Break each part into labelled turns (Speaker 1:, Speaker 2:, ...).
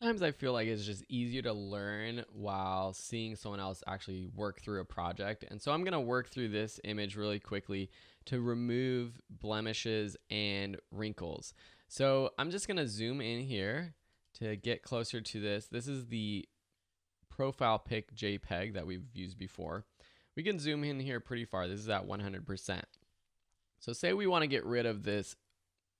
Speaker 1: Sometimes I feel like it's just easier to learn while seeing someone else actually work through a project. And so I'm going to work through this image really quickly to remove blemishes and wrinkles. So I'm just going to zoom in here to get closer to this. This is the profile pic JPEG that we've used before. We can zoom in here pretty far. This is at 100%. So say we want to get rid of this,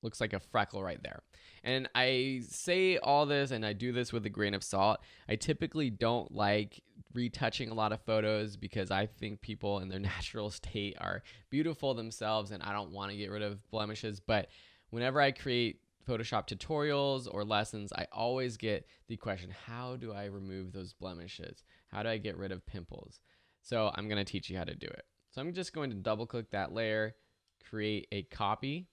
Speaker 1: looks like a freckle right there. And I say all this and I do this with a grain of salt. I typically don't like retouching a lot of photos because I think people in their natural state are beautiful themselves and I don't want to get rid of blemishes. But whenever I create Photoshop tutorials or lessons, I always get the question, how do I remove those blemishes? How do I get rid of pimples? So I'm going to teach you how to do it. So I'm just going to double click that layer, create a copy.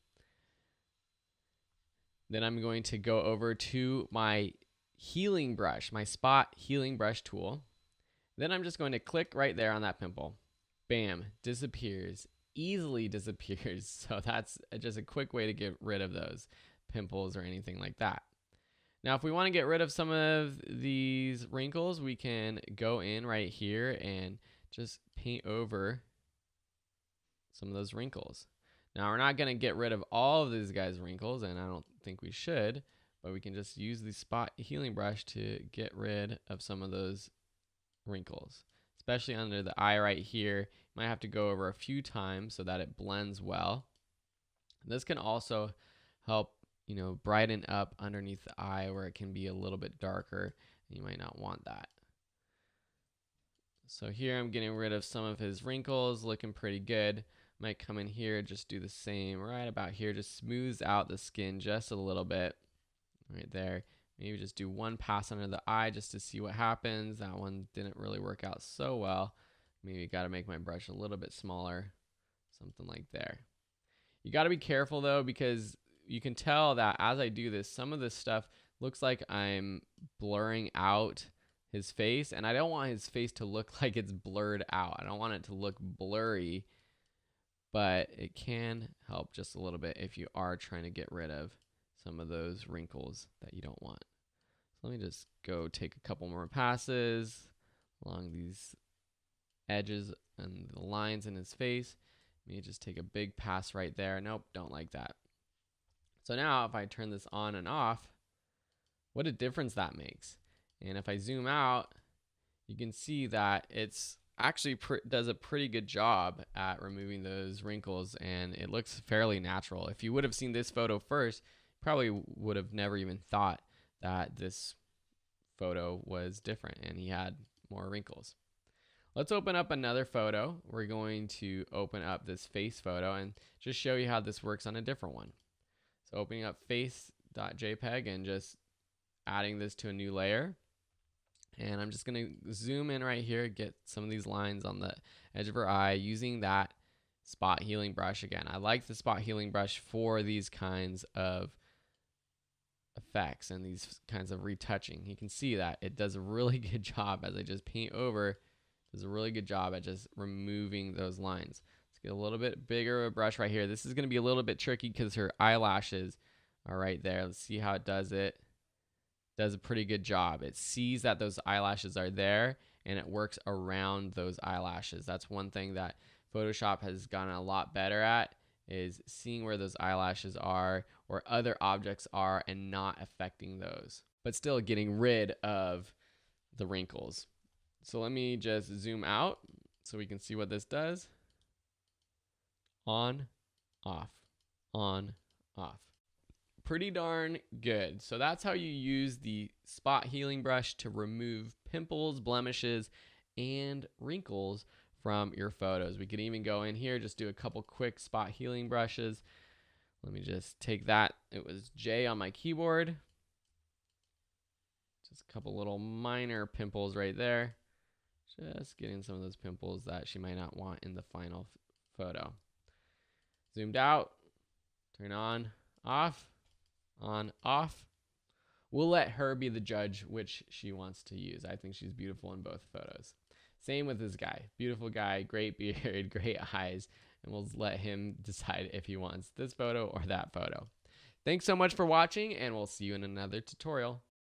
Speaker 1: Then I'm going to go over to my healing brush, my spot healing brush tool. Then I'm just going to click right there on that pimple. Bam, disappears, easily disappears. So that's just a quick way to get rid of those pimples or anything like that. Now, if we want to get rid of some of these wrinkles, we can go in right here and just paint over some of those wrinkles. Now, we're not going to get rid of all of these guys' wrinkles, and I don't think we should, but we can just use the spot healing brush to get rid of some of those wrinkles, especially under the eye right here. You might have to go over a few times so that it blends well. This can also help, brighten up underneath the eye where it can be a little bit darker. You might not want that. So here I'm getting rid of some of his wrinkles, looking pretty good. Might come in here, just do the same right about here, just smooths out the skin just a little bit right there. Maybe just do one pass under the eye just to see what happens. That one didn't really work out so well. Maybe got to make my brush a little bit smaller, something like there. You got to be careful though, because you can tell that as I do this, some of this stuff looks like I'm blurring out his face, and I don't want his face to look like it's blurred out. I don't want it to look blurry, but it can help just a little bit if you are trying to get rid of some of those wrinkles that you don't want. So let me just go take a couple more passes along these edges and the lines in his face. Let me just take a big pass right there. Nope, don't like that. So now if I turn this on and off, what a difference that makes. And if I zoom out, you can see that it's actually does a pretty good job at removing those wrinkles, and it looks fairly natural. If you would have seen this photo first, probably would have never even thought that this photo was different and he had more wrinkles. Let's open up another photo. We're going to open up this face photo and just show you how this works on a different one. So opening up face.jpg and just adding this to a new layer. And I'm just going to zoom in right here, get some of these lines on the edge of her eye using that spot healing brush again. I like the spot healing brush for these kinds of effects and these kinds of retouching. You can see that it does a really good job as I just paint over. It does a really good job at just removing those lines. Let's get a little bit bigger of a brush right here. This is going to be a little bit tricky because her eyelashes are right there. Let's see how it does it. Does a pretty good job. It sees that those eyelashes are there and it works around those eyelashes. That's one thing that Photoshop has gotten a lot better at, is seeing where those eyelashes are or other objects are and not affecting those, but still getting rid of the wrinkles. So let me just zoom out so we can see what this does. On, off, on, off. Pretty darn good. So that's how you use the spot healing brush to remove pimples, blemishes, and wrinkles from your photos. We could even go in here, just do a couple quick spot healing brushes. Let me just take that. It was J on my keyboard. Just a couple little minor pimples right there. Just getting some of those pimples that she might not want in the final photo. Zoomed out, turn on, off. On, off. We'll let her be the judge which she wants to use. I think she's beautiful in both photos. Same with this guy. Beautiful guy, great beard, great eyes, and we'll let him decide if he wants this photo or that photo. Thanks so much for watching, and we'll see you in another tutorial.